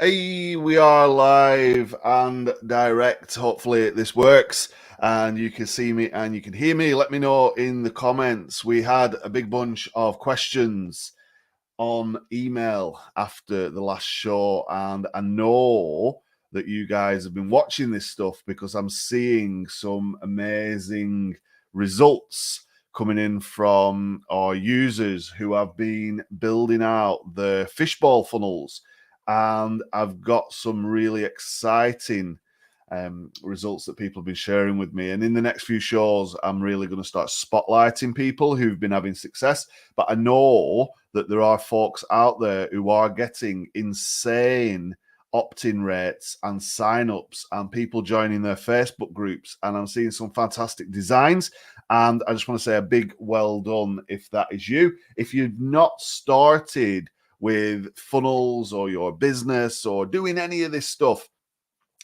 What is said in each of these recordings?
Hey, we are live and direct. Hopefully this works and you can see me and you can hear me. Let me know in the comments. We had a big bunch of questions on email after the last show, and I know that you guys have been watching this stuff because I'm seeing some amazing results coming in from our users who have been building out the fishbowl funnels, and I've got some really exciting results that people have been sharing with me. And in the next few shows, I'm really going to start spotlighting people who've been having success. But I know that there are folks out there who are getting insane opt-in rates and sign-ups and people joining their Facebook groups. And I'm seeing some fantastic designs. And I just want to say a big well done if that is you. If you've not started with funnels or your business or doing any of this stuff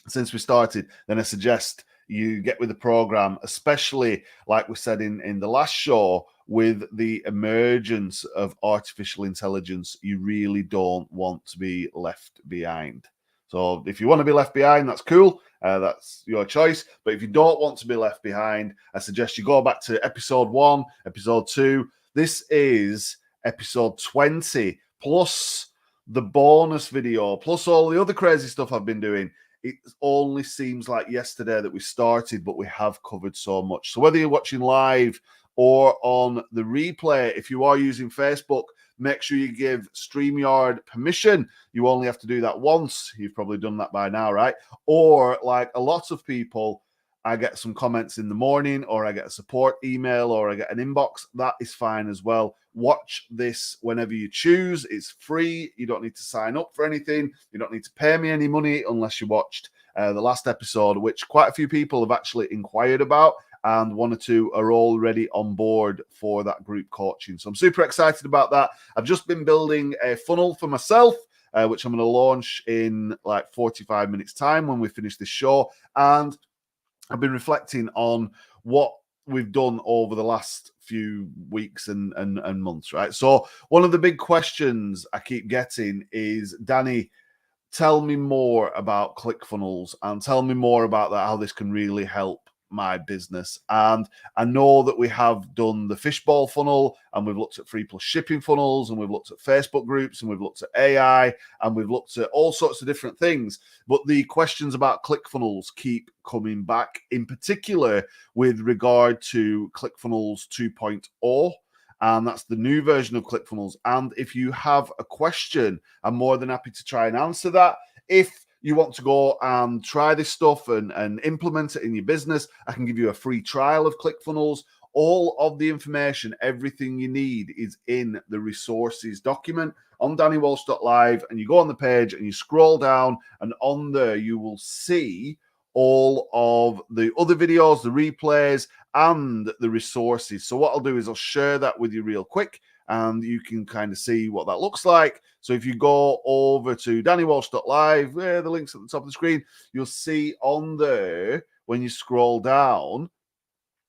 since we started, then I suggest you get with the program, especially like we said in the last show, with the emergence of artificial intelligence. You really don't want to be left behind. So if you want to be left behind, that's cool. That's your choice. But if you don't want to be left behind, I suggest you go back to episode 1, episode 2. This is episode 20, plus the bonus video, plus all the other crazy stuff I've been doing. It only seems like yesterday that we started, but we have covered so much. So whether you're watching live or on the replay, if you are using Facebook, make sure you give StreamYard permission. You only have to do that once. You've probably done that by now, right? Or like a lot of people, I get some comments in the morning, or I get a support email, or I get an inbox. That is fine as well. Watch this whenever you choose. It's free. You don't need to sign up for anything. You don't need to pay me any money unless you watched the last episode, which quite a few people have actually inquired about, and 1 or 2 are already on board for that group coaching. So I'm super excited about that. I've just been building a funnel for myself, which I'm going to launch in like 45 minutes time when we finish this show. And I've been reflecting on what we've done over the last few weeks and months, right? So one of the big questions I keep getting is, Danny, tell me more about ClickFunnels and tell me more about that, how this can really help my business. And I know that we have done the fishbowl funnel, and we've looked at free plus shipping funnels, and we've looked at Facebook groups, and we've looked at AI, and we've looked at all sorts of different things. But the questions about ClickFunnels keep coming back, in particular with regard to ClickFunnels 2.0. And that's the new version of ClickFunnels. And if you have a question, I'm more than happy to try and answer that. If you want to go and try this stuff and implement it in your business, I can give you a free trial of ClickFunnels. All of the information, everything you need is in the resources document on dannywalsh.live. And you go on the page and you scroll down, and on there you will see all of the other videos, the replays, and the resources. So what I'll do is I'll share that with you real quick, and you can kind of see what that looks like. So if you go over to dannywalsh.live, the link's at the top of the screen, you'll see on there, when you scroll down,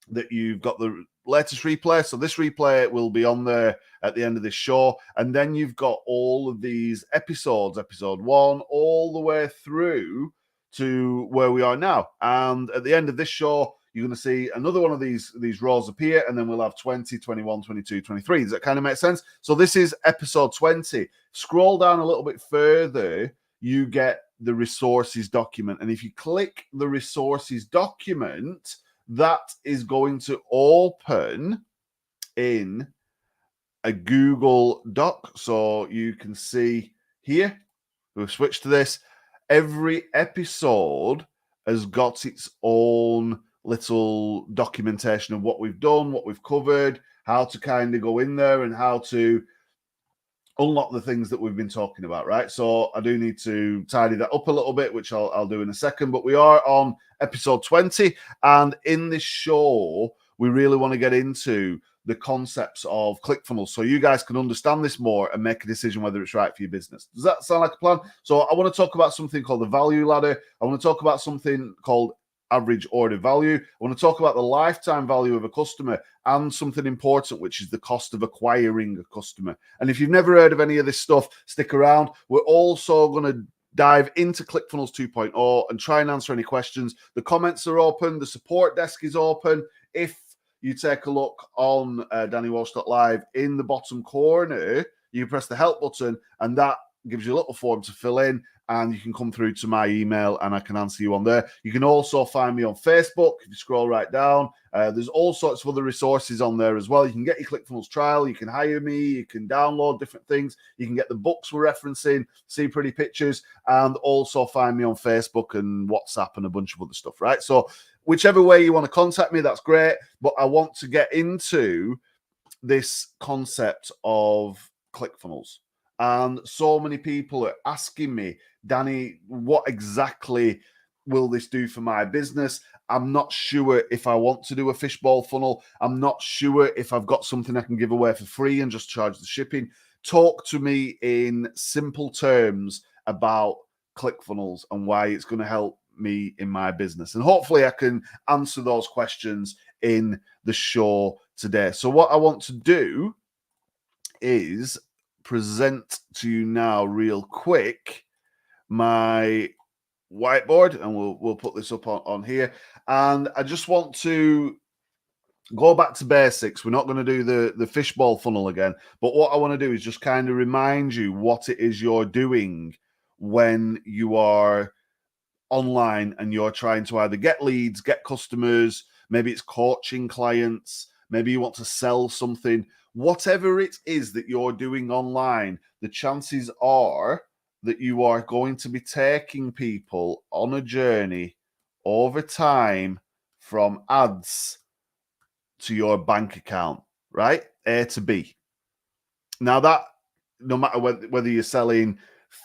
that you've got the latest replay. So this replay will be on there at the end of this show. And then you've got all of these episodes, episode 1, all the way through to where we are now. And at the end of this show, you're going to see another one of these rows appear, and then we'll have 20, 21, 22, 23. Does that kind of make sense? So this is episode 20. Scroll down a little bit further, you get the resources document. And if you click the resources document, that is going to open in a Google Doc. So you can see here, we've switched to this. Every episode has got its own little documentation of what we've done, what we've covered, how to kind of go in there and how to unlock the things that we've been talking about, right? So I do need to tidy that up a little bit, which I'll do in a second. But we are on episode 20, and in this show, we really want to get into the concepts of ClickFunnels so you guys can understand this more and make a decision whether it's right for your business. Does that sound like a plan? So I want to talk about something called the value ladder. I want to talk about something called average order value. I want to talk about the lifetime value of a customer, and something important, which is the cost of acquiring a customer. And if you've never heard of any of this stuff, stick around. We're also going to dive into ClickFunnels 2.0 and try and answer any questions. The comments are open. The support desk is open. If you take a look on DannyWalsh.live, in the bottom corner, you press the help button, and that gives you a little form to fill in, and you can come through to my email and I can answer you on there. You can also find me on Facebook. If you scroll right down, there's all sorts of other resources on there as well. You can get your ClickFunnels trial, you can hire me, you can download different things, you can get the books we're referencing, see pretty pictures, and also find me on Facebook and WhatsApp and a bunch of other stuff, right? So whichever way you want to contact me, that's great. But I want to get into this concept of ClickFunnels. And so many people are asking me, Danny, what exactly will this do for my business? I'm not sure if I want to do a fishbowl funnel. I'm not sure if I've got something I can give away for free and just charge the shipping. Talk to me in simple terms about ClickFunnels and why it's going to help me in my business. And hopefully I can answer those questions in the show today. So what I want to do is present to you now real quick my whiteboard, and we'll put this up on here. And I just want to go back to basics. We're not going to do the fishbowl funnel again, but what I want to do is just kind of remind you what it is you're doing when you are online and you're trying to either get leads, get customers, maybe it's coaching clients, maybe you want to sell something. Whatever it is that you're doing online, the chances are that you are going to be taking people on a journey over time from ads to your bank account, right? A to B. Now that, no matter whether you're selling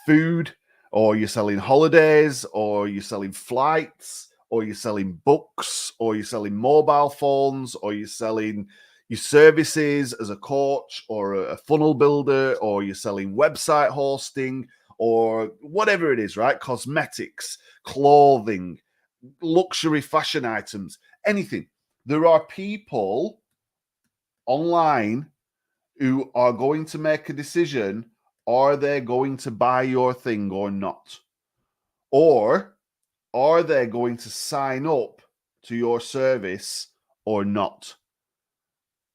food or you're selling holidays or you're selling flights or you're selling books or you're selling mobile phones or you're selling your services as a coach or a funnel builder, or you're selling website hosting or whatever it is, right? Cosmetics, clothing, luxury fashion items, anything. There are people online who are going to make a decision: are they going to buy your thing or not? Or are they going to sign up to your service or not?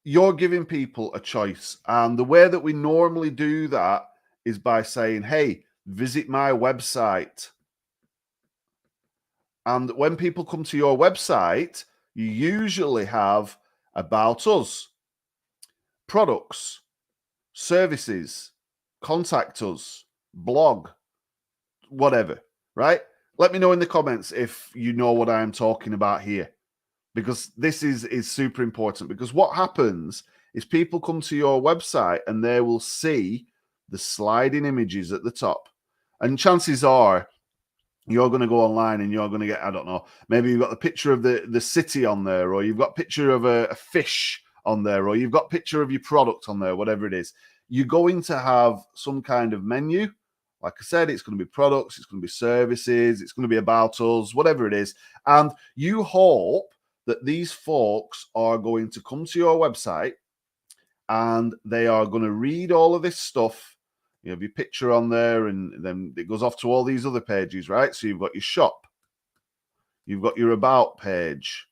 You're giving people a choice. And the way that we normally do that is by saying, hey, visit my website. And when people come to your website, you usually have about us, products, services, contact us, blog, whatever, right? Let me know in the comments if you know what I'm talking about here, because this is super important. Because what happens is people come to your website and they will see the sliding images at the top. And chances are you're going to go online and you're going to get, I don't know, maybe you've got the picture of the city on there, or you've got a picture of a fish on there, or you've got a picture of your product on there, whatever it is. You're going to have some kind of menu. Like I said, it's going to be products, it's going to be services, it's going to be about us, whatever it is. And you hope that these folks are going to come to your website and they are going to read all of this stuff. You have your picture on there, and then it goes off to all these other pages, right? So you've got your shop, you've got your about page.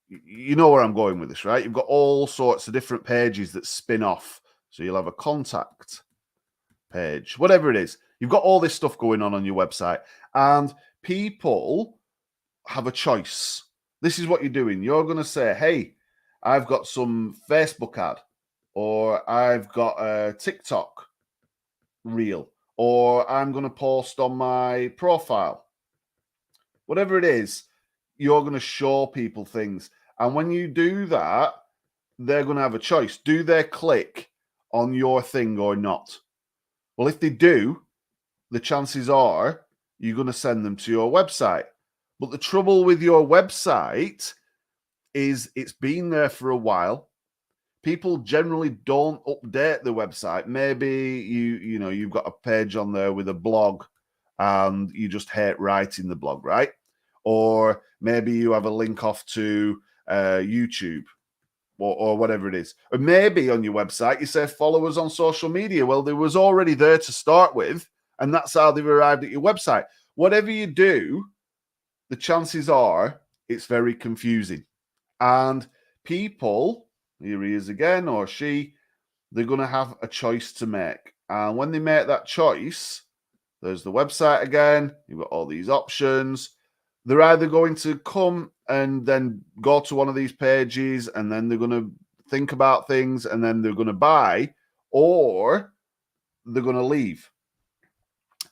You know where I'm going with this, right? You've got all sorts of different pages that spin off. So you'll have a contact page, whatever it is. You've got all this stuff going on your website, and people have a choice. This is what you're doing. You're going to say, hey, I've got some Facebook ad, or I've got a TikTok reel, or I'm going to post on my profile. Whatever it is, you're going to show people things. And when you do that, they're going to have a choice. Do they click on your thing or not? Well, if they do, the chances are you're going to send them to your website. But the trouble with your website is it's been there for a while. People generally don't update the website. Maybe you've got a page on there with a blog and you just hate writing the blog, right? Or maybe you have a link off to YouTube or whatever it is. Or maybe on your website you say follow us on social media. Well, there was already there to start with, And that's how they've arrived at your website. Whatever you do, the chances are it's very confusing. And people, here he is again, or she, they're going to have a choice to make. And when they make that choice, there's the website again. You've got all these options. They're either going to come and then go to one of these pages, and then they're going to think about things, and then they're going to buy, or they're going to leave.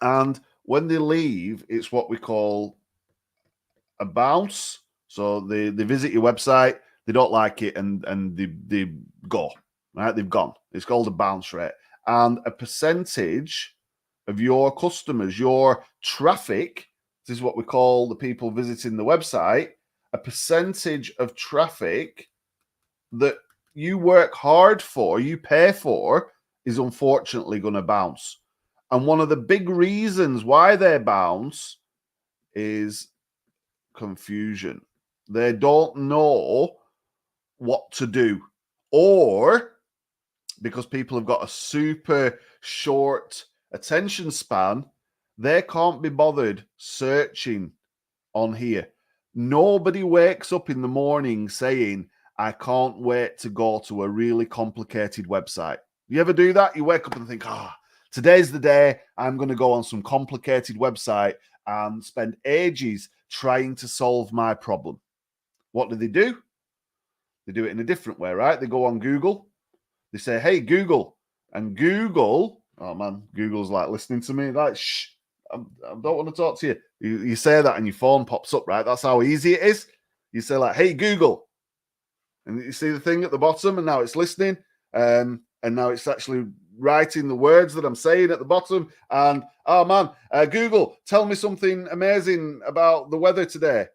And when they leave, it's what we call a bounce. So they visit your website, they don't like it, and they go, right? They've gone. It's called a bounce rate. And a percentage of your customers, your traffic, this is what we call the people visiting the website, a percentage of traffic that you work hard for, you pay for, is unfortunately going to bounce. And one of the big reasons why they bounce is confusion. They don't know what to do, or because people have got a super short attention span, they can't be bothered searching on here. Nobody wakes up in the morning saying, I can't wait to go to a really complicated website. You ever do that? You wake up and think, today's the day I'm going to go on some complicated website and spend ages trying to solve my problem. What do? They do it in a different way, right? They go on Google. They say, hey, Google. And Google, oh man, Google's like listening to me. Like, shh, I don't want to talk to you. You say that and your phone pops up, right? That's how easy it is. You say like, hey, Google. And you see the thing at the bottom, and now it's listening. And now it's actually writing the words that I'm saying at the bottom. And, oh man, Google, tell me something amazing about the weather today.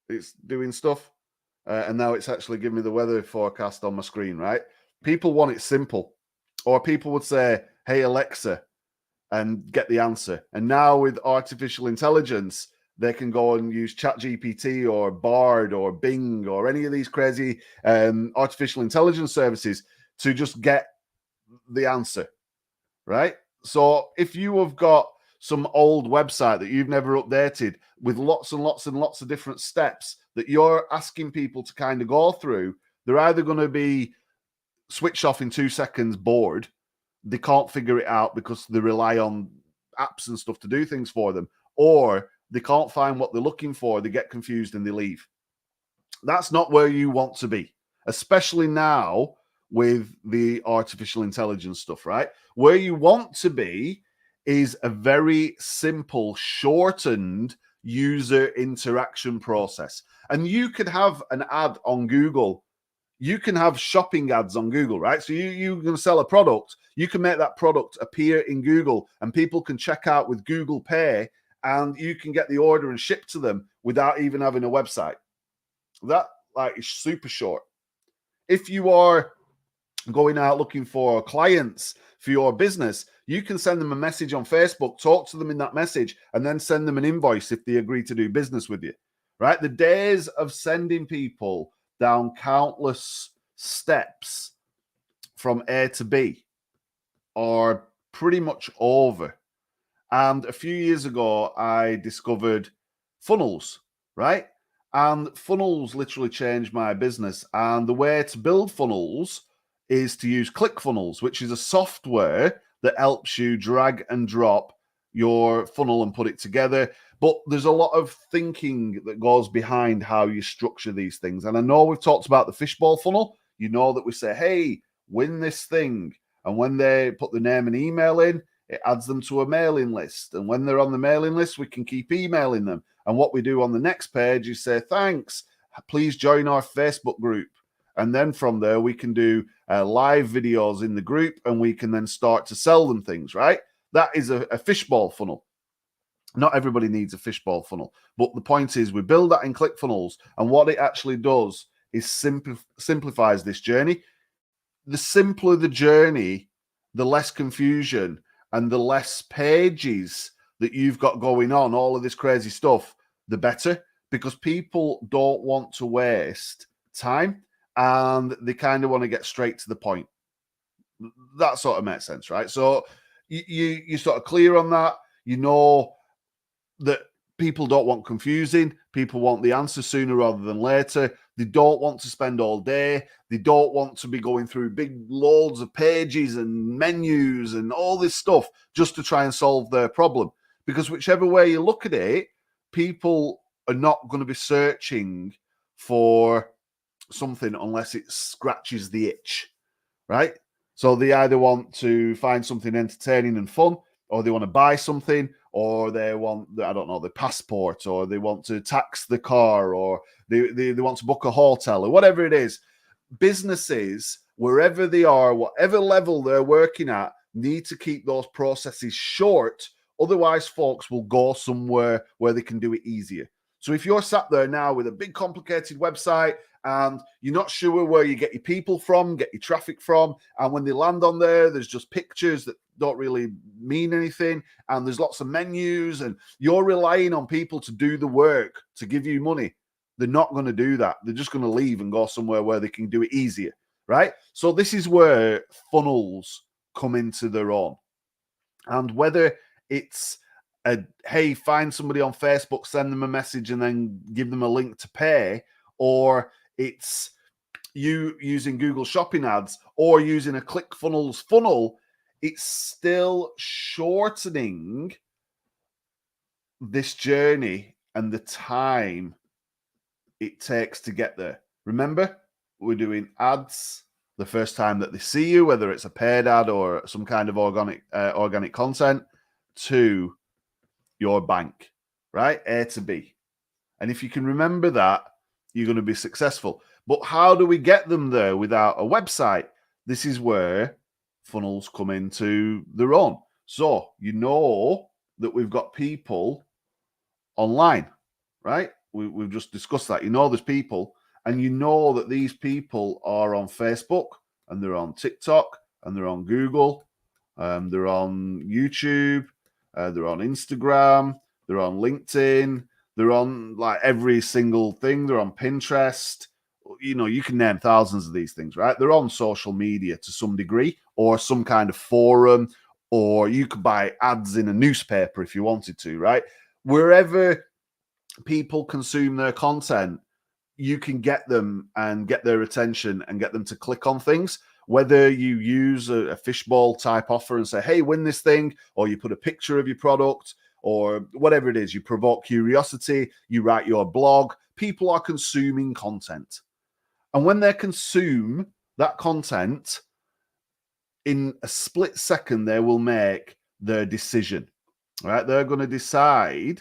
It's doing stuff. And now it's actually giving me the weather forecast on my screen, right? People want it simple. Or people would say, hey, Alexa, and get the answer. And now with artificial intelligence, they can go and use ChatGPT or Bard or Bing or any of these crazy artificial intelligence services to just get the answer, right? So if you have got some old website that you've never updated with lots and lots and lots of different steps that you're asking people to kind of go through, they're either going to be switched off in 2 seconds, bored. They can't figure it out because they rely on apps and stuff to do things for them, or they can't find what they're looking for. They get confused and they leave. That's not where you want to be, especially now with the artificial intelligence stuff, right? Where you want to be is a very simple, shortened user interaction process. And you could have an ad on Google. You can have shopping ads on Google, right? So you're going to sell a product. You can make that product appear in Google, and people can check out with Google Pay, and you can get the order and ship to them without even having a website. That is super short. If you are going out looking for clients for your business, you can send them a message on Facebook, talk to them in that message, and then send them an invoice if they agree to do business with you, right? The days of sending people down countless steps from A to B are pretty much over. And a few years ago, I discovered funnels, right? And funnels literally changed my business. And the way to build funnels is to use ClickFunnels, which is a software that helps you drag and drop your funnel and put it together. But there's a lot of thinking that goes behind how you structure these things. And I know we've talked about the fishbowl funnel. You know that we say, hey, win this thing. And when they put the name and email in, it adds them to a mailing list. And when they're on the mailing list, we can keep emailing them. And what we do on the next page is say, thanks, please join our Facebook group. And then from there, we can do live videos in the group, and we can then start to sell them things, right? That is a fishbowl funnel. Not everybody needs a fishbowl funnel. But the point is, we build that in ClickFunnels, and what it actually does is simplifies this journey. The simpler the journey, the less confusion and the less pages that you've got going on, all of this crazy stuff, the better, because people don't want to waste time and they kind of want to get straight to the point. That sort of makes sense, right? So you sort of clear on that. You know that people don't want confusing. People want the answer sooner rather than later. They don't want to spend all day. They don't want to be going through big loads of pages and menus and all this stuff just to try and solve their problem. Because whichever way you look at it, people are not going to be searching for something unless it scratches the itch, right? So they either want to find something entertaining and fun, or they want to buy something, or they want, I don't know, the passport, or they want to tax the car, or they want to book a hotel, or whatever it is. Businesses, wherever they are, whatever level they're working at, need to keep those processes short. Otherwise, folks will go somewhere where they can do it easier. So if you're sat there now with a big complicated website and you're not sure where you get your people from, get your traffic from, and when they land on there, there's just pictures that don't really mean anything, and there's lots of menus, and you're relying on people to do the work to give you money, they're not going to do that. They're just going to leave and go somewhere where they can do it easier, right? So this is where funnels come into their own. And whether it's hey, find somebody on Facebook, send them a message, and then give them a link to pay, or it's you using Google Shopping ads or using a ClickFunnels funnel, it's still shortening this journey and the time it takes to get there. Remember, we're doing ads the first time that they see you, whether it's a paid ad or some kind of organic content, to your bank, right? A to B. And if you can remember that, you're going to be successful. But how do we get them there without a website? This is where funnels come into their own. So you know that we've got people online, right? We've just discussed that. You know there's people, and you know that these people are on Facebook, and they're on TikTok, and they're on Google, they're on YouTube, they're on Instagram, they're on LinkedIn, they're on like every single thing. They're on Pinterest. You know, you can name thousands of these things, right? They're on social media to some degree, or some kind of forum, or you could buy ads in a newspaper if you wanted to, right? Wherever people consume their content, you can get them and get their attention and get them to click on things. Whether you use a fishbowl type offer and say, hey, win this thing, or you put a picture of your product, or whatever it is, you provoke curiosity, you write your blog, people are consuming content. And when they consume that content, in a split second, they will make their decision, right? They're going to decide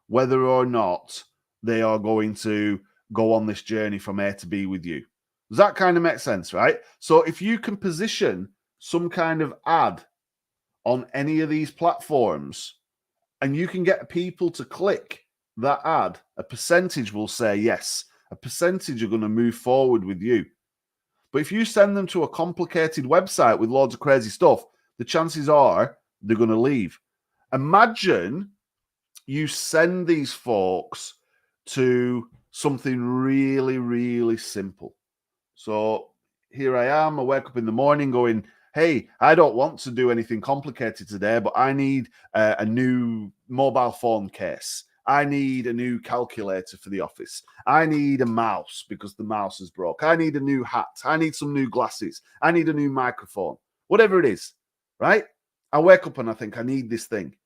whether or not they are going to go on this journey from A to B with you. Does that kind of make sense, right? So if you can position some kind of ad on any of these platforms and you can get people to click that ad, a percentage will say yes. A percentage are going to move forward with you. But if you send them to a complicated website with loads of crazy stuff, the chances are they're going to leave. Imagine you send these folks to something really, really simple. So here I am. I wake up in the morning going, hey, I don't want to do anything complicated today, but I need a new mobile phone case. I need a new calculator for the office. I need a mouse because the mouse is broke. I need a new hat. I need some new glasses. I need a new microphone. Whatever it is, right? I wake up and I think I need this thing.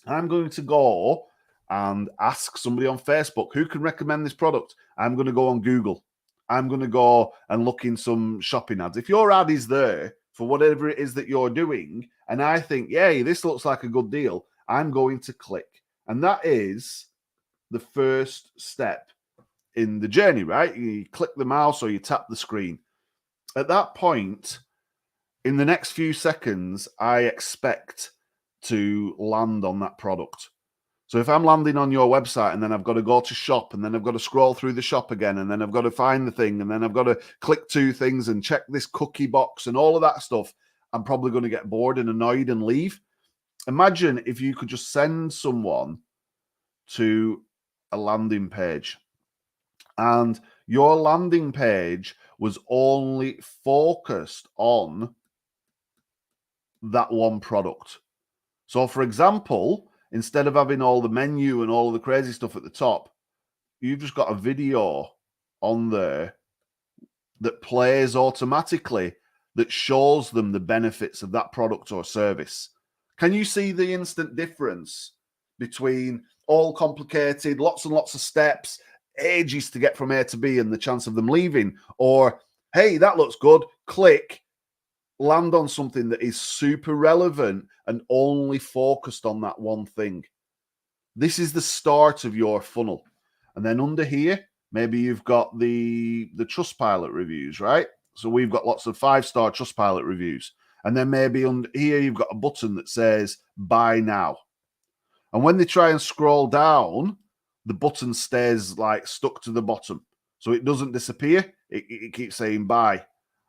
I'm going to go and ask somebody on Facebook who can recommend this product. I'm going to go on Google. I'm going to go and look in some shopping ads. If your ad is there for whatever it is that you're doing, and I think, yay, this looks like a good deal, I'm going to click. And that is the first step in the journey, right? You click the mouse or you tap the screen. At that point, in the next few seconds, I expect to land on that product. So if I'm landing on your website and then I've got to go to shop and then I've got to scroll through the shop again and then I've got to find the thing and then I've got to click two things and check this cookie box and all of that stuff, I'm probably going to get bored and annoyed and leave. Imagine if you could just send someone to a landing page and your landing page was only focused on that one product. So for example, instead of having all the menu and all the crazy stuff at the top, you've just got a video on there that plays automatically that shows them the benefits of that product or service. Can you see the instant difference between all complicated, lots and lots of steps, ages to get from A to B and the chance of them leaving, or, hey, that looks good, click, land on something that is super relevant and only focused on that one thing? This is the start of your funnel. And then under here, maybe you've got the Trustpilot reviews, right? So we've got lots of 5-star Trustpilot reviews. And then maybe under here, you've got a button that says buy now. And when they try and scroll down, the button stays like stuck to the bottom. So it doesn't disappear. It keeps saying buy.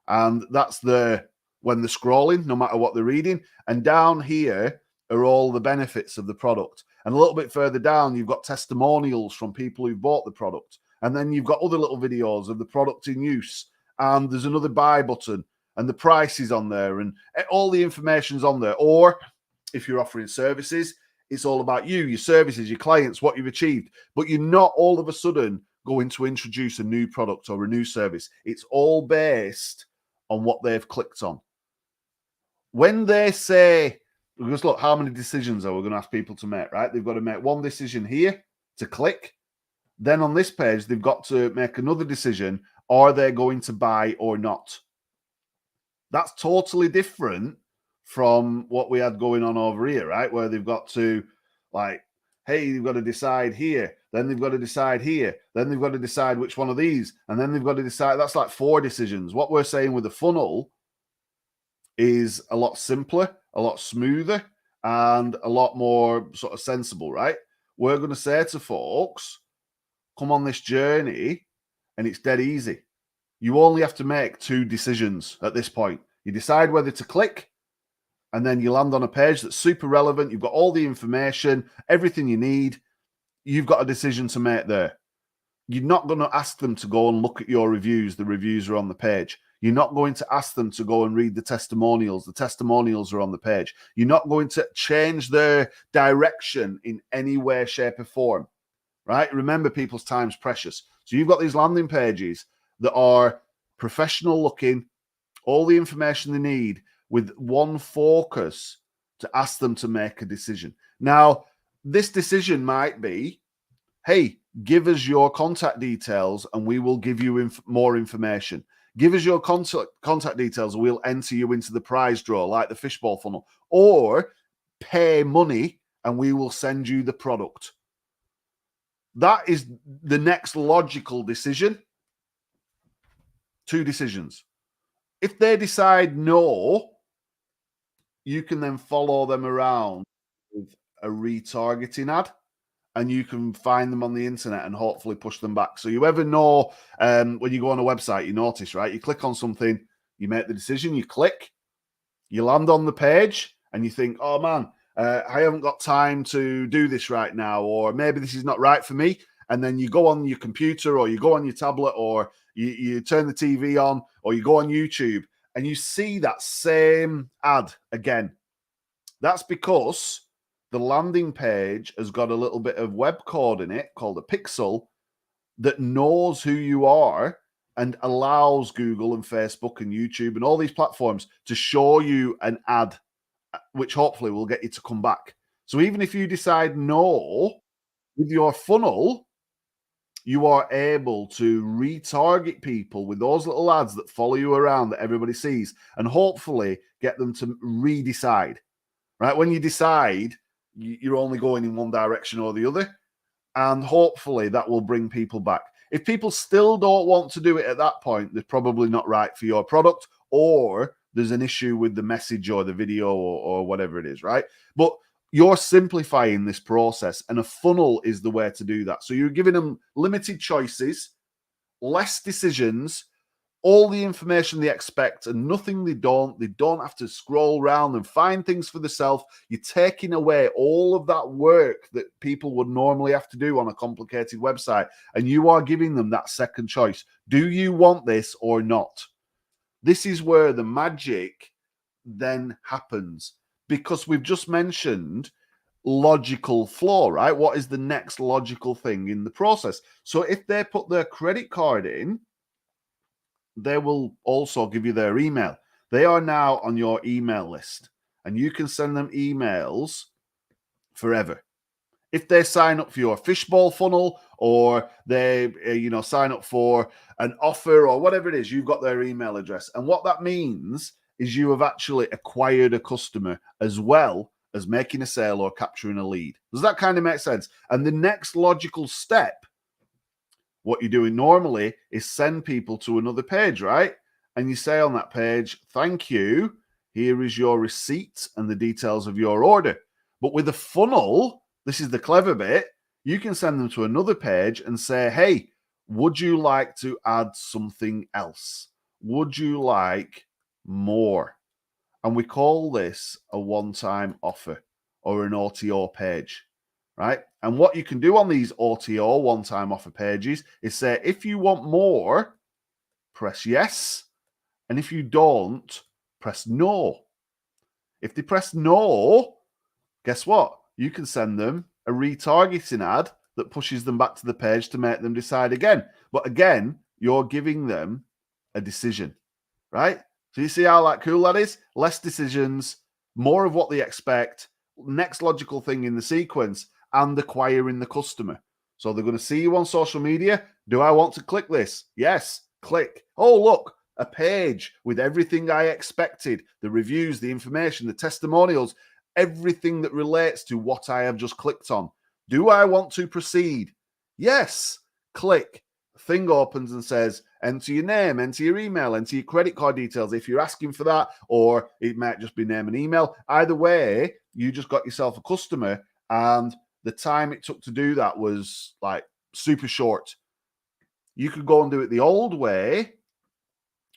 And that's when they're scrolling, no matter what they're reading. And down here are all the benefits of the product. And a little bit further down, you've got testimonials from people who've bought the product. And then you've got other little videos of the product in use. And there's another buy button. And the price is on there. And all the information's on there. Or if you're offering services, it's all about you, your services, your clients, what you've achieved. But you're not all of a sudden going to introduce a new product or a new service. It's all based on what they've clicked on. When they say, because look, how many decisions are we going to ask people to make, right? They've got to make one decision here to click. Then on this page, they've got to make another decision. Are they going to buy or not? That's totally different from what we had going on over here, right? Where they've got to, like, hey, you've got to decide here. Then they've got to decide here. Then they've got to decide which one of these. And then they've got to decide. That's like 4 decisions. What we're saying with the funnel is a lot simpler, a lot smoother, and a lot more sort of sensible, right? We're going to say to folks, come on this journey, and it's dead easy. You only have to make 2 decisions at this point. You decide whether to click, and then you land on a page that's super relevant. You've got all the information, everything you need. You've got a decision to make there. You're not going to ask them to go and look at your reviews. The reviews are on the page. You're not going to ask them to go and read the testimonials. The testimonials are on the page. You're not going to change their direction in any way, shape, or form, right? Remember, people's time's precious. So you've got these landing pages that are professional looking, all the information they need, with one focus to ask them to make a decision. Now, this decision might be, hey, give us your contact details and we will give you more information. Give us your contact details and we'll enter you into the prize draw, like the fishbowl funnel. Or pay money and we will send you the product. That is the next logical decision. 2 decisions. If they decide no, you can then follow them around with a retargeting ad, and you can find them on the internet and hopefully push them back. So you ever know, when you go on a website, you notice, right? You click on something, you make the decision, you click, you land on the page, and you think, oh man, I haven't got time to do this right now, or maybe this is not right for me. And then you go on your computer, or you go on your tablet, or you turn the TV on, or you go on YouTube, and you see that same ad again. That's because the landing page has got a little bit of web code in it called a pixel that knows who you are and allows Google and Facebook and YouTube and all these platforms to show you an ad, which hopefully will get you to come back. So even if you decide no, with your funnel, you are able to retarget people with those little ads that follow you around that everybody sees, and hopefully get them to redecide, right? When you decide, you're only going in one direction or the other, and hopefully that will bring people back. If people still don't want to do it at that point, they're probably not right for your product, or there's an issue with the message or the video or whatever it is, right? But you're simplifying this process, and a funnel is the way to do that. So you're giving them limited choices, less decisions, all the information they expect and nothing they don't. They don't have to scroll around and find things for themselves. You're taking away all of that work that people would normally have to do on a complicated website, and you are giving them that second choice. Do you want this or not? This is where the magic then happens? Because we've just mentioned logical flow, right? What is the next logical thing in the process? So if they put their credit card in, they will also give you their email. They are now on your email list, and you can send them emails forever. If they sign up for your fishbowl funnel, or they sign up for an offer or whatever it is, you've got their email address. And what that means is you have actually acquired a customer as well as making a sale or capturing a lead. Does that kind of make sense? And the next logical step, what you're doing normally, is send people to another page, right? And you say on that page, thank you, here is your receipt and the details of your order. But with a funnel, this is the clever bit, you can send them to another page and say, hey, would you like to add something else? Would you like more? And we call this a one-time offer or an OTO page, right? And what you can do on these OTO, one-time offer pages, is say, if you want more, press yes. And if you don't, press no. If they press no, guess what? You can send them a retargeting ad that pushes them back to the page to make them decide again. But again, you're giving them a decision, right? So you see how cool that is? Less decisions, more of what they expect, next logical thing in the sequence, and acquiring the customer. So they're going to see you on social media. Do I want to click this? Yes, click. Oh, look, a page with everything I expected, the reviews, the information, the testimonials, everything that relates to what I have just clicked on. Do I want to proceed? Yes, click. Thing opens and says, enter your name, enter your email, enter your credit card details if you're asking for that, or it might just be name and email. Either way, you just got yourself a customer, and the time it took to do that was super short. You could go and do it the old way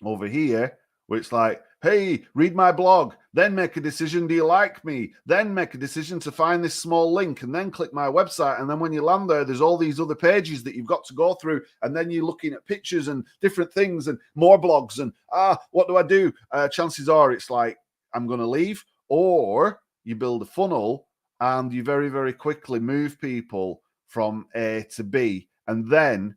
over here, where it's like, hey, read my blog, then make a decision, do you like me? Then make a decision to find this small link, and then click my website. And then when you land there, there's all these other pages that you've got to go through. And then you're looking at pictures and different things and more blogs. And, what do I do? Chances are it's like, I'm going to leave. Or you build a funnel and you very, very quickly move people from A to B and then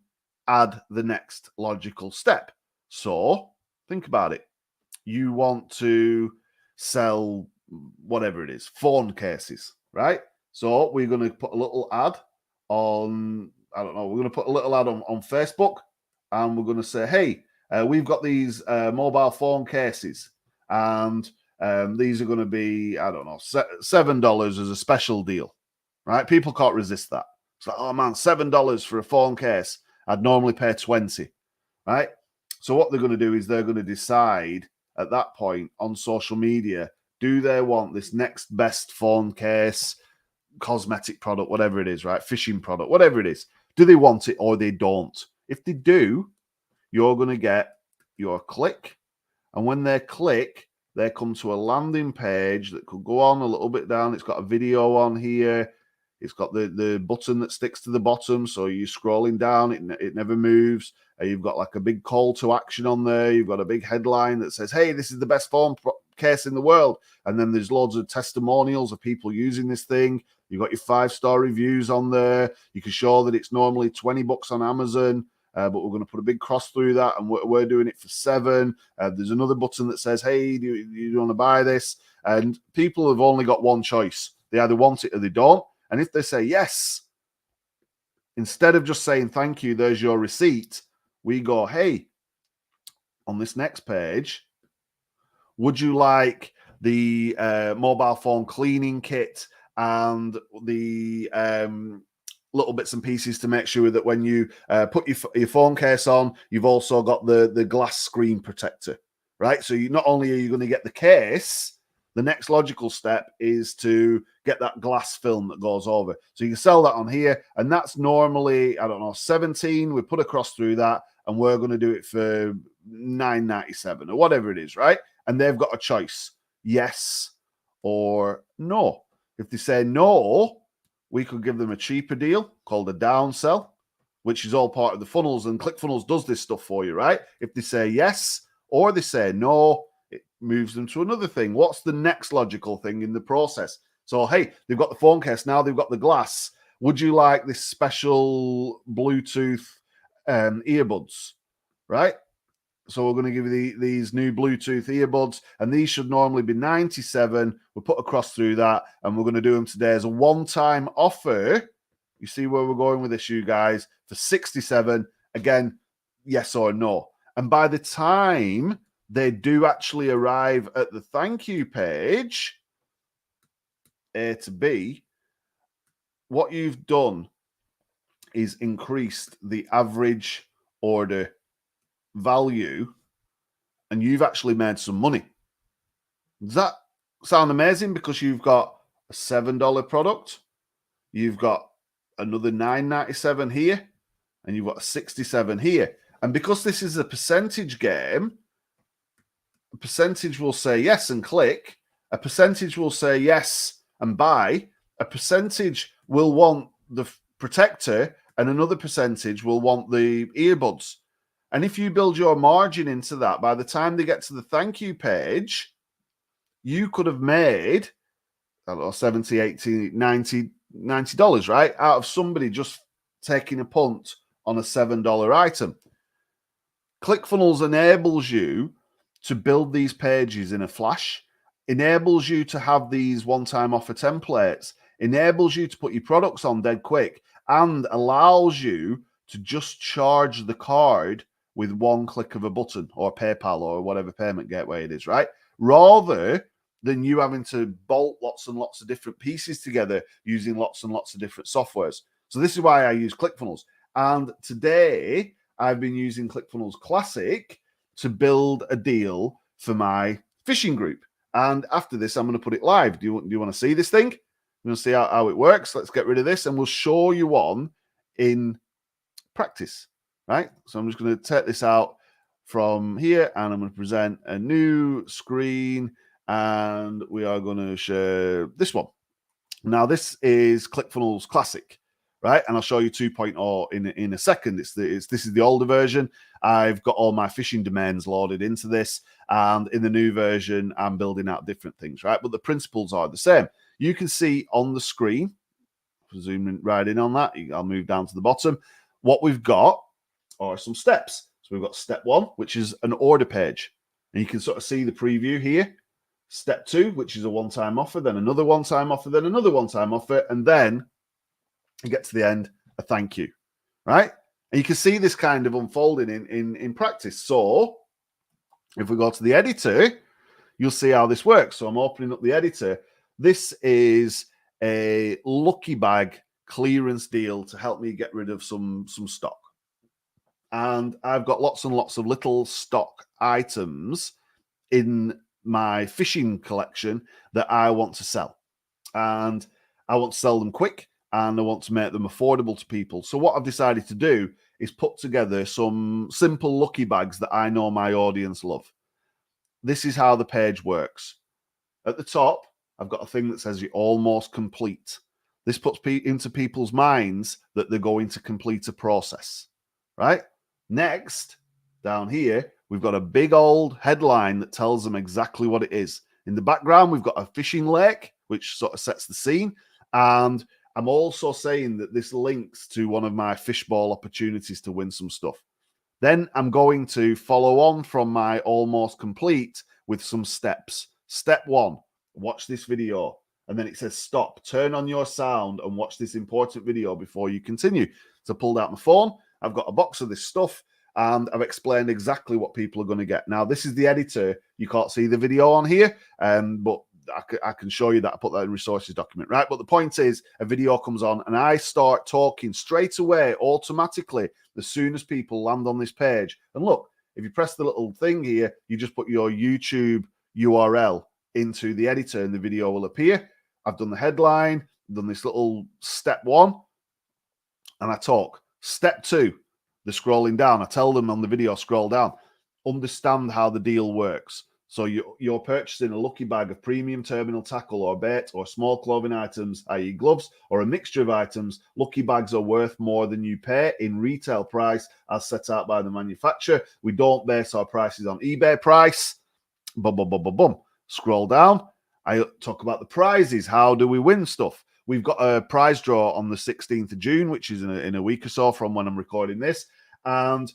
add the next logical step. So think about it. You want to sell whatever it is, phone cases, right? So we're going to put a little ad on, I don't know, we're going to put a little ad on Facebook, and we're going to say, hey, we've got these mobile phone cases, and these are going to be, I don't know, $7 as a special deal, right? People can't resist that. It's like, oh man, $7 for a phone case. I'd normally pay 20, right? So what they're going to do is they're going to decide at that point on social media, do they want this next best phone case, cosmetic product, whatever it is, right? Fishing product, whatever it is. Do they want it or they don't? If they do, you're going to get your click. And when they click, they come to a landing page that could go on a little bit down. It's got a video on here. It's got the button that sticks to the bottom. So you're scrolling down, it never moves. You've got like a big call to action on there. You've got a big headline that says, hey, this is the best phone case in the world. And then there's loads of testimonials of people using this thing. You've got your 5-star reviews on there. You can show that it's normally $20 on Amazon. But we're going to put a big cross through that, and we're doing it for $7. There's another button that says, hey, do you want to buy this? And people have only got one choice. They either want it or they don't. And if they say yes, instead of just saying, thank you, there's your receipt, we go, hey, on this next page, would you like the mobile phone cleaning kit and the little bits and pieces to make sure that when you put your phone case on, you've also got the glass screen protector, right? So not only are you going to get the case, the next logical step is to get that glass film that goes over. So you can sell that on here, and that's normally, I don't know, 17. We put a cross through that, and we're going to do it for $9.97 or whatever it is, right? And they've got a choice, yes or no. If they say no, we could give them a cheaper deal called a downsell, which is all part of the funnels, and ClickFunnels does this stuff for you, right? If they say yes or they say no, moves them to another thing. What's the next logical thing in the process? So, hey, they've got the phone case, now they've got the glass. Would you like this special Bluetooth earbuds, right? So we're going to give you these new Bluetooth earbuds, and these should normally be 97. We'll put a cross through that, and we're going to do them today as a one-time offer. You see where we're going with this, you guys, for 67. Again, yes or no. And by the time they do actually arrive at the thank you page, A to B, what you've done is increased the average order value, and you've actually made some money. Does that sound amazing? Because you've got a $7 product, you've got another $9.97 here, and you've got a 67 here. And because this is a percentage game, a percentage will say yes and click, a percentage will say yes and buy, a percentage will want the protector, and another percentage will want the earbuds. And if you build your margin into that, by the time they get to the thank you page, you could have made, I don't know, $70, $80, $90, right? Out of somebody just taking a punt on a $7 item. ClickFunnels enables you to build these pages in a flash, enables you to have these one-time offer templates, enables you to put your products on dead quick, and allows you to just charge the card with one click of a button, or PayPal, or whatever payment gateway it is, right? Rather than you having to bolt lots and lots of different pieces together using lots and lots of different softwares. So this is why I use ClickFunnels. And today I've been using ClickFunnels Classic to build a deal for my fishing group. And after this, I'm going to put it live. Do you want to see this thing? You want to see how it works? Let's get rid of this, and we'll show you one in practice, right? So I'm just going to take this out from here, and I'm going to present a new screen, and we are going to share this one. Now, this is ClickFunnels Classic, right? And I'll show you 2.0 in a second. This is the older version. I've got all my fishing domains loaded into this, and in the new version, I'm building out different things, right? But the principles are the same. You can see on the screen, zooming right in on that, I'll move down to the bottom. What we've got are some steps. So we've got step 1, which is an order page. And you can sort of see the preview here. Step 2, which is a one-time offer, then another one-time offer, then another one-time offer, and then you get to the end, a thank you, right? And you can see this kind of unfolding in practice. So if we go to the editor, you'll see how this works. So I'm opening up the editor. This is a lucky bag clearance deal to help me get rid of some stock. And I've got lots and lots of little stock items in my fishing collection that I want to sell. And I want to sell them quick, and I want to make them affordable to people. So what I've decided to do is put together some simple lucky bags that I know my audience love. This is how the page works. At the top, I've got a thing that says you're almost complete. This puts into people's minds that they're going to complete a process, right? Next, down here, we've got a big old headline that tells them exactly what it is. In the background, we've got a fishing lake, which sort of sets the scene. And I'm also saying that this links to one of my fishbowl opportunities to win some stuff. Then I'm going to follow on from my almost complete with some steps. Step 1, watch this video. And then it says, stop, turn on your sound and watch this important video before you continue. So I pulled out my phone. I've got a box of this stuff, and I've explained exactly what people are going to get. Now, this is the editor. You can't see the video on here, but I can show you that. I put that in resources document, right? But the point is, a video comes on, and I start talking straight away, automatically, as soon as people land on this page. And look, if you press the little thing here, you just put your YouTube URL into the editor, and the video will appear. I've done the headline, done this little step 1, and I talk. Step 2, the scrolling down. I tell them on the video, scroll down. Understand how the deal works. So you're purchasing a lucky bag of premium terminal tackle or bait or small clothing items, i.e. gloves, or a mixture of items. Lucky bags are worth more than you pay in retail price as set out by the manufacturer. We don't base our prices on eBay price. Boom, boom, boom, boom, boom. Scroll down. I talk about the prizes. How do we win stuff? We've got a prize draw on the 16th of June, which is in a week or so from when I'm recording this. And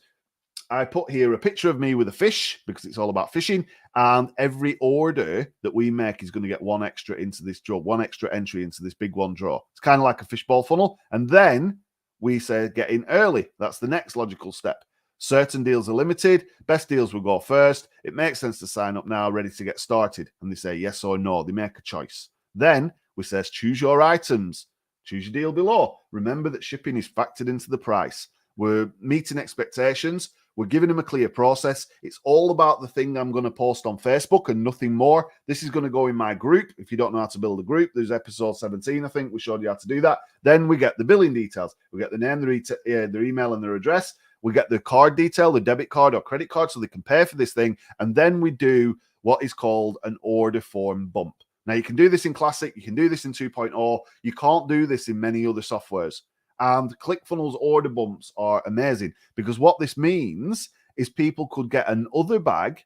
I put here a picture of me with a fish because it's all about fishing. And every order that we make is going to get one extra into this draw, one extra entry into this big one draw. It's kind of like a fishbowl funnel. And then we say get in early. That's the next logical step. Certain deals are limited. Best deals will go first. It makes sense to sign up now, ready to get started. And they say yes or no. They make a choice. Then we say choose your items. Choose your deal below. Remember that shipping is factored into the price. We're meeting expectations. We're giving them a clear process. It's all about the thing I'm going to post on Facebook and nothing more. This is going to go in my group. If you don't know how to build a group, there's episode 17, I think. We showed you how to do that. Then we get the billing details. We get the name, their email, and their address. We get the card detail, the debit card or credit card, so they can pay for this thing. And then we do what is called an order form bump. Now, you can do this in Classic. You can do this in 2.0. You can't do this in many other softwares. And ClickFunnels order bumps are amazing because what this means is people could get another bag,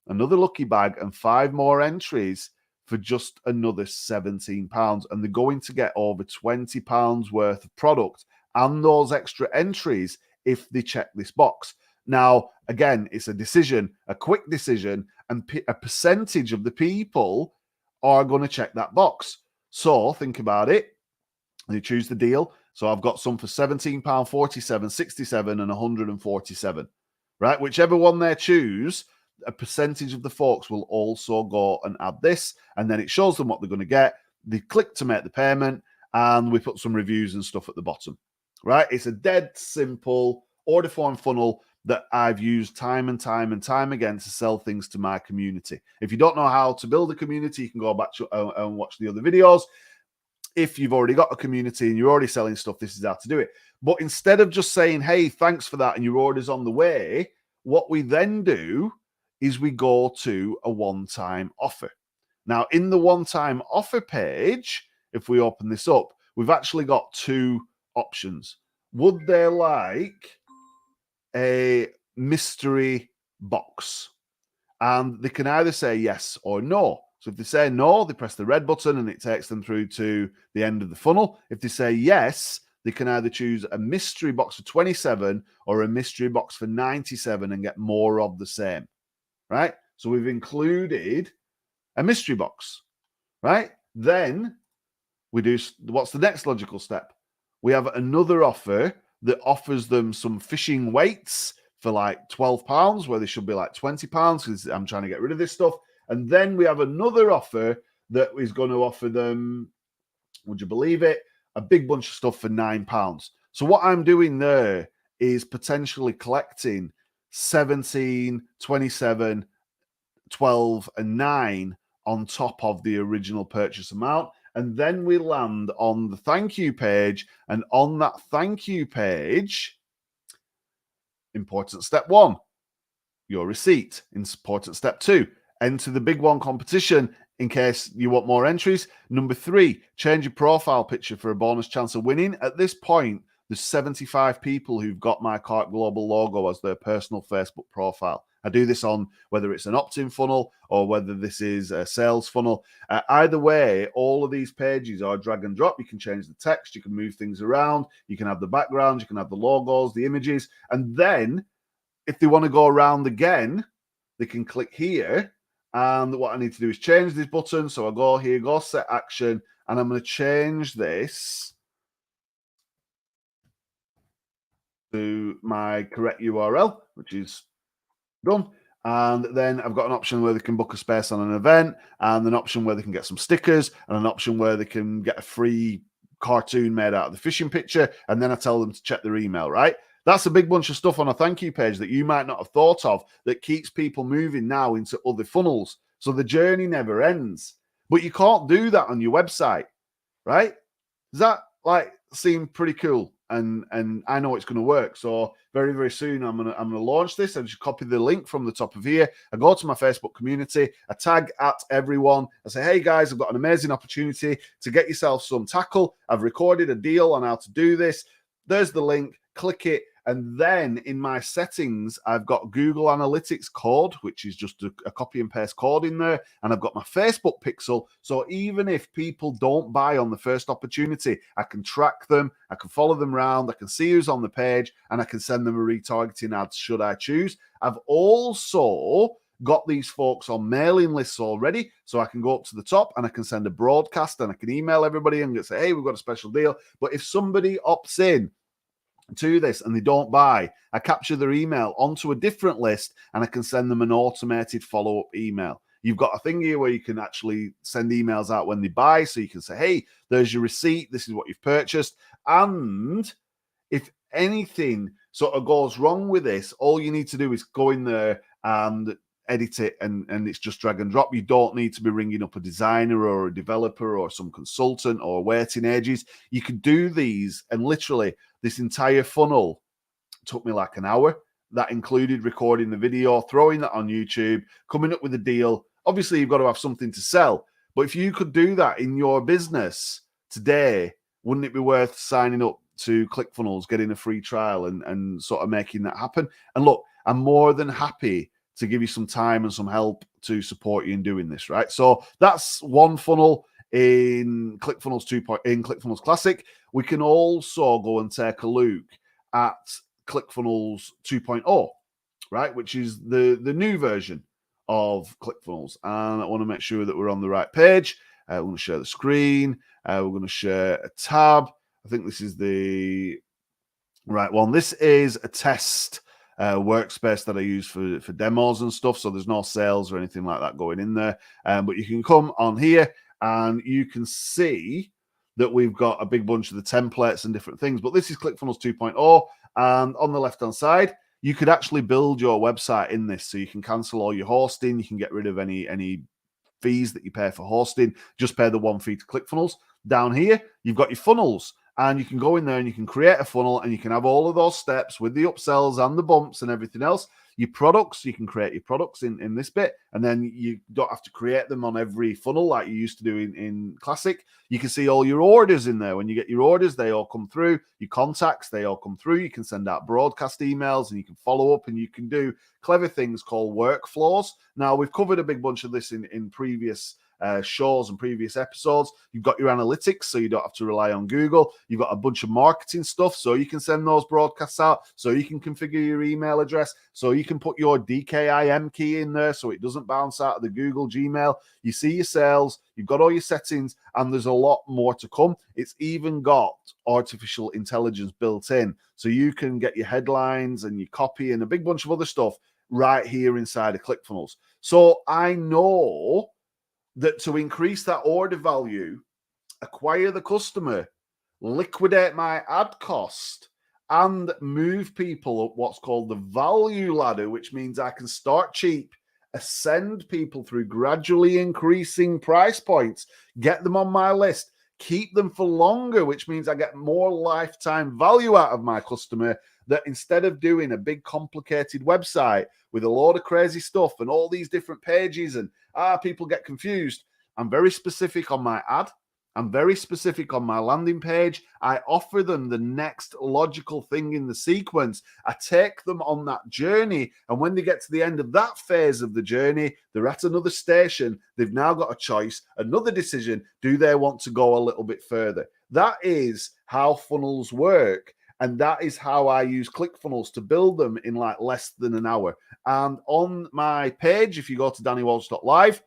another lucky bag, and 5 more entries for just another £17. And they're going to get over £20 worth of product and those extra entries if they check this box. Now, again, it's a decision, a quick decision, and a percentage of the people are going to check that box. So think about it. You choose the deal. So I've got some for £17, 47, 67, and 147, right? Whichever one they choose, a percentage of the folks will also go and add this, and then it shows them what they're going to get. They click to make the payment, and we put some reviews and stuff at the bottom, right? It's a dead simple order form funnel that I've used time and time and time again to sell things to my community. If you don't know how to build a community, you can go back to and watch the other videos. If you've already got a community and you're already selling stuff, this is how to do it. But instead of just saying, hey, thanks for that, and your order's on the way, what we then do is we go to a one-time offer. Now, in the one-time offer page, if we open this up, we've actually got 2 options. Would they like a mystery box? And they can either say yes or no. So if they say no, they press the red button and it takes them through to the end of the funnel. If they say yes, they can either choose a mystery box for 27 or a mystery box for 97 and get more of the same, right? So we've included a mystery box, right? Then we do, what's the next logical step? We have another offer that offers them some fishing weights for like £12, where they should be like £20 because I'm trying to get rid of this stuff. And then we have another offer that is going to offer them, would you believe it, a big bunch of stuff for £9. So what I'm doing there is potentially collecting 17, 27, 12, and 9 on top of the original purchase amount. And then we land on the thank you page. And on that thank you page, important step 1, your receipt. Important step 2, enter the big one competition in case you want more entries. Number 3, change your profile picture for a bonus chance of winning. At this point, there's 75 people who've got my Cart Global logo as their personal Facebook profile. I do this on whether it's an opt-in funnel or whether this is a sales funnel. Either way, all of these pages are drag and drop. You can change the text, you can move things around, you can have the backgrounds, you can have the logos, the images, and then if they want to go around again, they can click here. And what I need to do is change this button. So I go here, go set action, and I'm going to change this to my correct URL, which is done. And then I've got an option where they can book a space on an event, and an option where they can get some stickers, and an option where they can get a free cartoon made out of the fishing picture. And then I tell them to check their email, right? That's a big bunch of stuff on a thank you page that you might not have thought of that keeps people moving now into other funnels. So the journey never ends. But you can't do that on your website, right? Does that seem pretty cool? And I know it's going to work. So very, very soon I'm gonna launch this. I just copy the link from the top of here. I go to my Facebook community. I tag at everyone. I say, hey guys, I've got an amazing opportunity to get yourself some tackle. I've recorded a deal on how to do this. There's the link. Click it. And then in my settings, I've got Google Analytics code, which is just a copy and paste code in there. And I've got my Facebook pixel. So even if people don't buy on the first opportunity, I can track them, I can follow them around, I can see who's on the page, and I can send them a retargeting ad should I choose. I've also got these folks on mailing lists already, so I can go up to the top and I can send a broadcast and I can email everybody and say, hey, we've got a special deal. But if somebody opts in to this and they don't buy, I capture their email onto a different list and I can send them an automated follow-up email. You've got a thing here where you can actually send emails out when they buy, so you can say, hey, there's your receipt, this is what you've purchased. And if anything sort of goes wrong with this, all you need to do is go in there and edit it, and it's just drag and drop. You don't need to be ringing up a designer or a developer or some consultant or waiting ages. You can do these, and literally this entire funnel took me like an hour. That included recording the video, throwing that on YouTube, coming up with a deal. Obviously, you've got to have something to sell, but if you could do that in your business today, wouldn't it be worth signing up to ClickFunnels, getting a free trial and sort of making that happen? And look, I'm more than happy to give you some time and some help to support you in doing this, right? So that's one funnel in ClickFunnels 2.0 in ClickFunnels Classic. We can also go and take a look at ClickFunnels 2.0, right, which is the new version of ClickFunnels. And I want to make sure that we're on the right page. We're going to share the screen. We're going to share a tab. I think this is the right one. This is a test workspace that I use for demos and stuff. So there's no sales or anything like that going in there. But you can come on here and you can see that we've got a big bunch of the templates and different things. But this is ClickFunnels 2.0. And on the left-hand side, you could actually build your website in this. So you can cancel all your hosting. You can get rid of any fees that you pay for hosting. Just pay the one fee to ClickFunnels. Down here, you've got your funnels. And you can go in there and you can create a funnel and you can have all of those steps with the upsells and the bumps and everything else. Your products, you can create your products in this bit, and then you don't have to create them on every funnel like you used to do in Classic. You can see all your orders in there. When you get your orders, they all come through. Your contacts, they all come through. You can send out broadcast emails and you can follow up, and you can do clever things called workflows. Now, we've covered a big bunch of this in previous shows and previous episodes. You've got your analytics, so you don't have to rely on Google. You've got a bunch of marketing stuff, so you can send those broadcasts out, so you can configure your email address, so you can put your DKIM key in there so it doesn't bounce out of the Google Gmail. You see your sales, you've got all your settings, and there's a lot more to come. It's even got artificial intelligence built in, so you can get your headlines and your copy and a big bunch of other stuff right here inside of ClickFunnels. So I know that to increase that order value, acquire the customer, liquidate my ad cost, and move people up what's called the value ladder, which means I can start cheap, ascend people through gradually increasing price points, get them on my list, keep them for longer, which means I get more lifetime value out of my customer, that instead of doing a big complicated website with a load of crazy stuff and all these different pages and people get confused, I'm very specific on my ad. I'm very specific on my landing page. I offer them the next logical thing in the sequence. I take them on that journey. And when they get to the end of that phase of the journey, they're at another station. They've now got a choice, another decision. Do they want to go a little bit further? That is how funnels work. And that is how I use ClickFunnels to build them in like less than an hour. And on my page, if you go to DannyWalsh.live,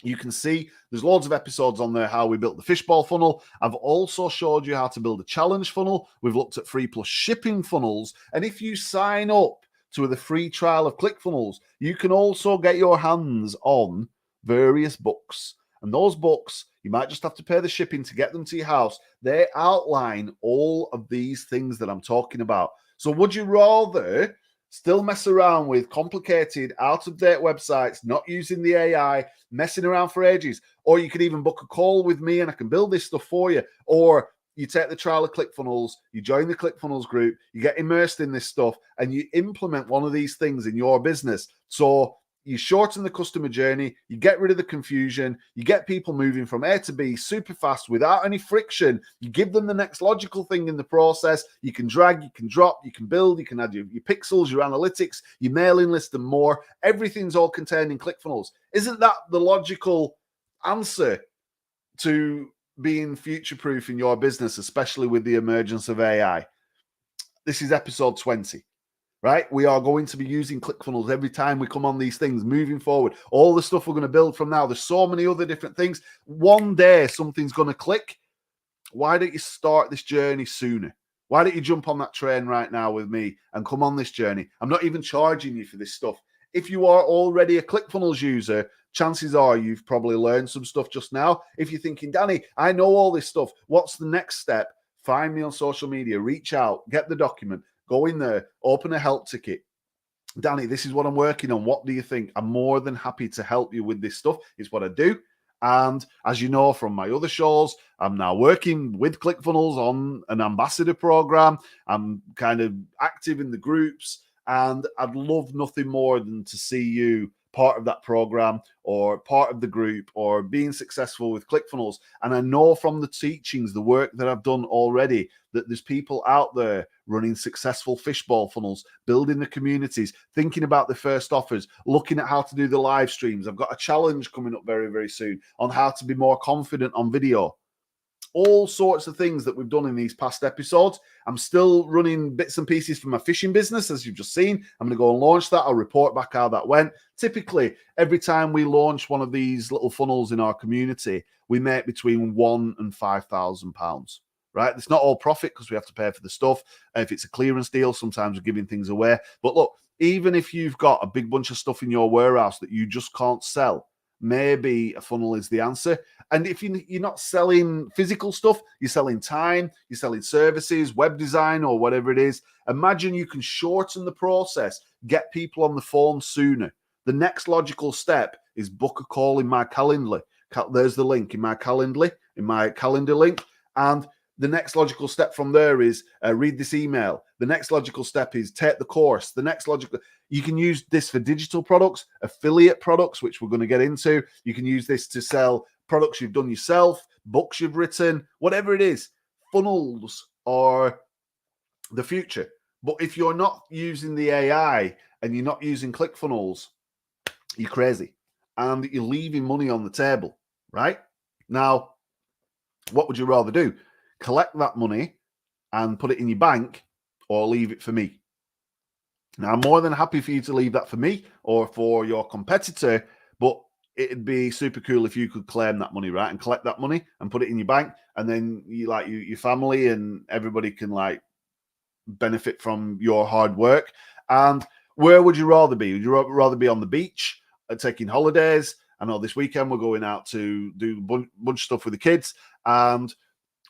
you can see there's loads of episodes on there how we built the fishbowl funnel. I've also showed you how to build a challenge funnel. We've looked at free plus shipping funnels. And if you sign up to the free trial of ClickFunnels, you can also get your hands on various books. And those books, you might just have to pay the shipping to get them to your house. They outline all of these things that I'm talking about. So would you rather still mess around with complicated, out-of-date websites, not using the AI, messing around for ages? Or you could even book a call with me and I can build this stuff for you. Or you take the trial of ClickFunnels, you join the ClickFunnels group, you get immersed in this stuff, and you implement one of these things in your business. So you shorten the customer journey, you get rid of the confusion, you get people moving from A to B super fast without any friction. You give them the next logical thing in the process. You can drag, you can drop, you can build, you can add your pixels, your analytics, your mailing list, and more. Everything's all contained in ClickFunnels. Isn't that the logical answer to being future-proof in your business, especially with the emergence of AI? This is episode 20. Right? We are going to be using ClickFunnels every time we come on these things moving forward. All the stuff we're going to build from now. There's so many other different things. One day something's going to click. Why don't you start this journey sooner? Why don't you jump on that train right now with me and come on this journey? I'm not even charging you for this stuff. If you are already a ClickFunnels user, chances are you've probably learned some stuff just now. If you're thinking, Danny, I know all this stuff. What's the next step? Find me on social media, reach out, get the document. Go in there, open a help ticket. Danny, this is what I'm working on. What do you think? I'm more than happy to help you with this stuff. It's what I do. And as you know from my other shows, I'm now working with ClickFunnels on an ambassador program. I'm kind of active in the groups, and I'd love nothing more than to see you part of that program or part of the group or being successful with ClickFunnels. And I know from the teachings, the work that I've done already, that there's people out there running successful fishbowl funnels, building the communities, thinking about the first offers, looking at how to do the live streams. I've got a challenge coming up very, very soon on how to be more confident on video. All sorts of things that we've done in these past episodes. I'm still running bits and pieces from my fishing business, as you've just seen. I'm going to go and launch that. I'll report back how that went. Typically, every time we launch one of these little funnels in our community, we make between £1,000 and £5,000. Right? It's not all profit because we have to pay for the stuff. If it's a clearance deal, sometimes we're giving things away. But look, even if you've got a big bunch of stuff in your warehouse that you just can't sell, maybe a funnel is the answer. And if you're not selling physical stuff, you're selling time, you're selling services, web design, or whatever it is, imagine you can shorten the process, get people on the phone sooner. The next logical step is book a call in my Calendly. There's the link in my calendar link. And the next logical step from there is read this email. The next logical step is take the course. You can use this for digital products, affiliate products, which we're going to get into. You can use this to sell products you've done yourself, books you've written, whatever it is. Funnels are the future. But if you're not using the AI and you're not using ClickFunnels, you're crazy. And you're leaving money on the table, right? Now, what would you rather do? Collect that money and put it in your bank, or leave it for me? Now, I'm more than happy for you to leave that for me or for your competitor, but it'd be super cool if you could claim that money, right? And collect that money and put it in your bank, and then your family and everybody can benefit from your hard work. And where would you rather be? Would you rather be on the beach taking holidays? I know this weekend we're going out to do a bunch of stuff with the kids, and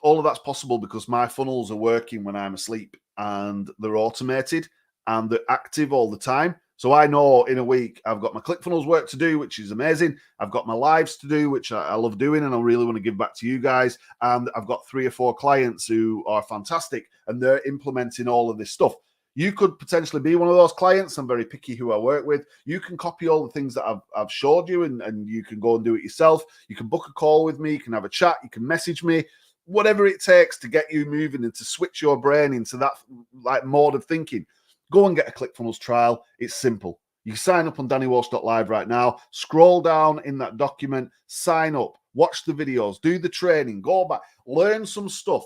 all of that's possible because my funnels are working when I'm asleep, and they're automated and they're active all the time. So I know in a week I've got my ClickFunnels work to do, which is amazing. I've got my lives to do, which I love doing, and I really want to give back to you guys. And I've got 3 or 4 clients who are fantastic, and they're implementing all of this stuff. You could potentially be one of those clients. I'm very picky who I work with. You can copy all the things that I've showed you, and you can go and do it yourself. You can book a call with me. You can have a chat. You can message me. Whatever it takes to get you moving and to switch your brain into that mode of thinking. Go and get a ClickFunnels trial. It's simple. You sign up on DannyWalsh.live right now. Scroll down in that document. Sign up. Watch the videos. Do the training. Go back. Learn some stuff.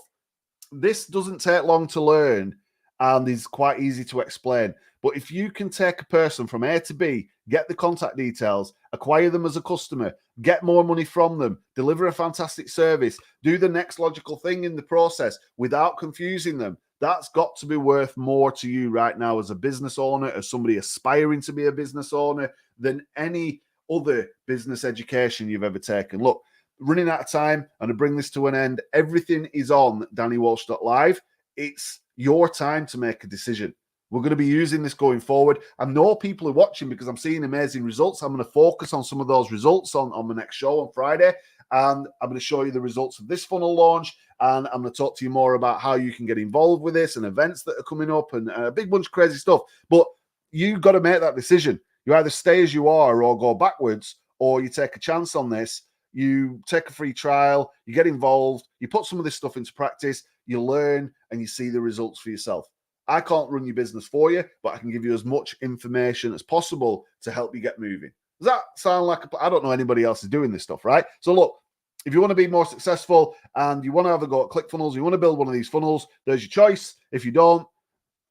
This doesn't take long to learn and is quite easy to explain. But if you can take a person from A to B, get the contact details, acquire them as a customer, get more money from them, deliver a fantastic service, do the next logical thing in the process without confusing them, that's got to be worth more to you right now as a business owner, as somebody aspiring to be a business owner, than any other business education you've ever taken. Look, running out of time, and to bring this to an end, everything is on DannyWalsh.live. It's your time to make a decision. We're going to be using this going forward. I know people are watching because I'm seeing amazing results. I'm going to focus on some of those results on my next show on Friday. And I'm going to show you the results of this funnel launch. And I'm going to talk to you more about how you can get involved with this and events that are coming up and a big bunch of crazy stuff. But you've got to make that decision. You either stay as you are or go backwards, or you take a chance on this. You take a free trial, you get involved, you put some of this stuff into practice, you learn, and you see the results for yourself. I can't run your business for you, but I can give you as much information as possible to help you get moving. Does that sound like I don't know anybody else is doing this stuff, right? So look, if you want to be more successful and you want to have a go at ClickFunnels, you want to build one of these funnels, there's your choice. If you don't,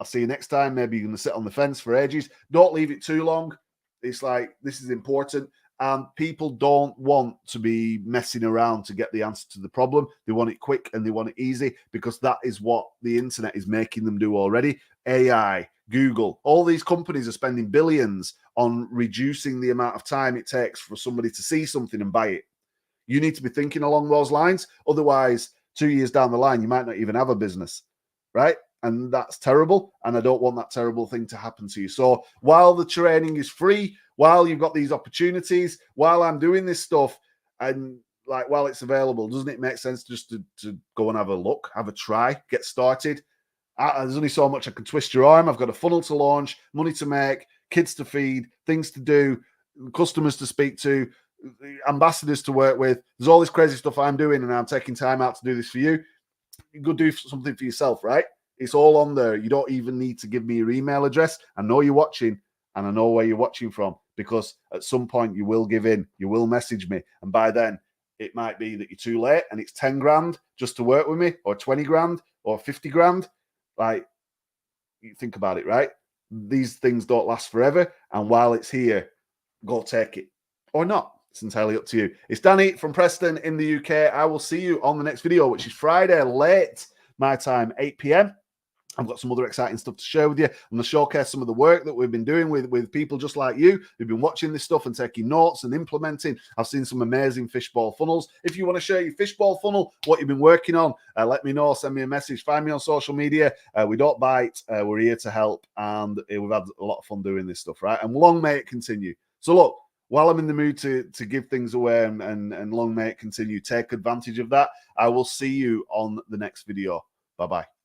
I'll see you next time. Maybe you're going to sit on the fence for ages. Don't leave it too long. It's like, this is important. And people don't want to be messing around to get the answer to the problem. They want it quick and they want it easy, because that is what the internet is making them do already. AI, Google, all these companies are spending billions on reducing the amount of time it takes for somebody to see something and buy it. You need to be thinking along those lines. Otherwise, 2 years down the line, you might not even have a business, right? And that's terrible. And I don't want that terrible thing to happen to you. So while the training is free, while you've got these opportunities, while I'm doing this stuff, and like while it's available, doesn't it make sense just to go and have a look, have a try, get started? There's only so much I can twist your arm. I've got a funnel to launch, money to make, kids to feed, things to do, customers to speak to, ambassadors to work with. There's all this crazy stuff I'm doing, and I'm taking time out to do this for you. You go do something for yourself, right? It's all on there. You don't even need to give me your email address. I know you're watching, and I know where you're watching from, because at some point you will give in. You will message me, and by then it might be that you're too late, and it's 10 grand just to work with me, or 20 grand, or 50 grand. Like, you think about it, right? These things don't last forever, and while it's here, go take it or not. It's entirely up to you. It's Danny from Preston in the UK. I will see you on the next video, which is Friday late my time, 8 p.m. I've got some other exciting stuff to share with you. I'm going to showcase some of the work that we've been doing with people just like you who've been watching this stuff and taking notes and implementing. I've seen some amazing fishbowl funnels. If you want to share your fishbowl funnel, what you've been working on, let me know. Send me a message. Find me on social media. We don't bite. We're here to help. And we've had a lot of fun doing this stuff, right? And long may it continue. So look, while I'm in the mood to give things away and long may it continue, take advantage of that. I will see you on the next video. Bye-bye.